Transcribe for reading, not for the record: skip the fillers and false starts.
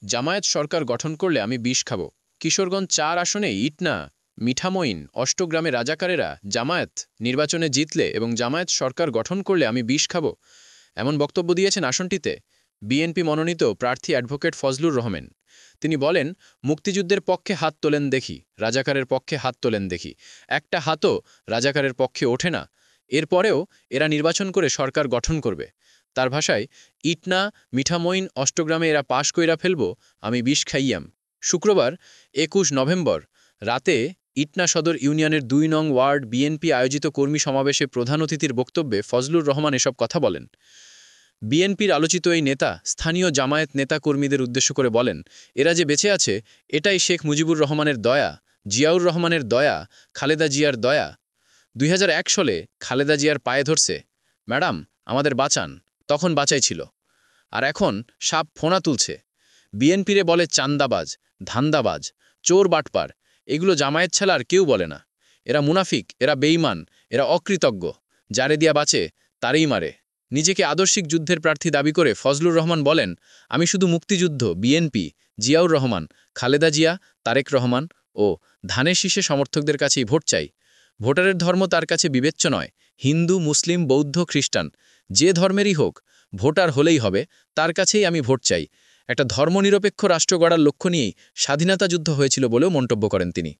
জামায়াত সরকার গঠন করলে আমি বিষ খাব। কিশোরগঞ্জ ৪ আসনে ইটনা, মিঠামইন, অষ্টগ্রামে রাজাকারেরা জামায়াত নির্বাচনে জিতলে এবং জামায়াত সরকার গঠন করলে আমি বিষ খাব, এমন বক্তব্য দিয়েছেন আসনটিতে বিএনপি মনোনীত প্রার্থী অ্যাডভোকেট ফজলুর রহমান। তিনি বলেন, মুক্তিযুদ্ধের পক্ষে হাত তোলেন দেখি, রাজাকারের পক্ষে হাত তোলেন দেখি, একটা হাতও রাজাকারের পক্ষে ওঠে না। এরপরেও এরা নির্বাচন করে সরকার গঠন করবে। তার ভাষায়, ইটনা, মিঠামইন, অষ্টগ্রামে এরা পাশ কইরা ফেলব, আমি বিষ খাইয়াম। শুক্রবার ২১ নভেম্বর রাতে ইটনা সদর ইউনিয়নের ২ নং ওয়ার্ড বিএনপি আয়োজিত কর্মী সমাবেশে প্রধান অতিথির বক্তব্যে ফজলুর রহমান এসব কথা বলেন। বিএনপির আলোচিত এই নেতা স্থানীয় জামায়াত নেতা কর্মীদের উদ্দেশ্য করে বলেন, এরা যে বেঁচে আছে এটাই শেখ মুজিবুর রহমানের দয়া, জিয়াউর রহমানের দয়া, খালেদা জিয়ার দয়া। ২০০১ সালে খালেদা জিয়ার পায়ে ধরছে, ম্যাডাম আমাদের বাঁচান, তখন বাঁচাই ছিল। আর এখন সাপ ফোনা তুলছে। বিএনপিরে বলে চান্দাবাজ, ধান্দাবাজ, চোর বাটপার, এগুলো জামায়াত ছাড়া আর কেউ বলে না। এরা মুনাফিক, এরা বেঈমান, এরা অকৃতজ্ঞ, যারে দিয়া বাঁচে তারেই মারে। নিজেকে আদর্শিক যুদ্ধের প্রার্থী দাবি করে ফজলুর রহমান বলেন, আমি শুধু মুক্তিযুদ্ধ, বিএনপি, জিয়াউর রহমান, খালেদা জিয়া, তারেক রহমান ও ধানের শীষে সমর্থকদের কাছেই ভোট চাই। ভোটারের ধর্ম তার কাছে বিবেচ্য নয়, হিন্দু, মুসলিম, বৌদ্ধ, খ্রিস্টান, যে ধর্মেরই হোক, ভোটার হলেই হবে, তার কাছেই আমি ভোট চাই। একটা ধর্মনিরপেক্ষ রাষ্ট্র গড়ার লক্ষ্য নিয়েই স্বাধীনতা যুদ্ধ হয়েছিল বলেও মন্তব্য করেন তিনি।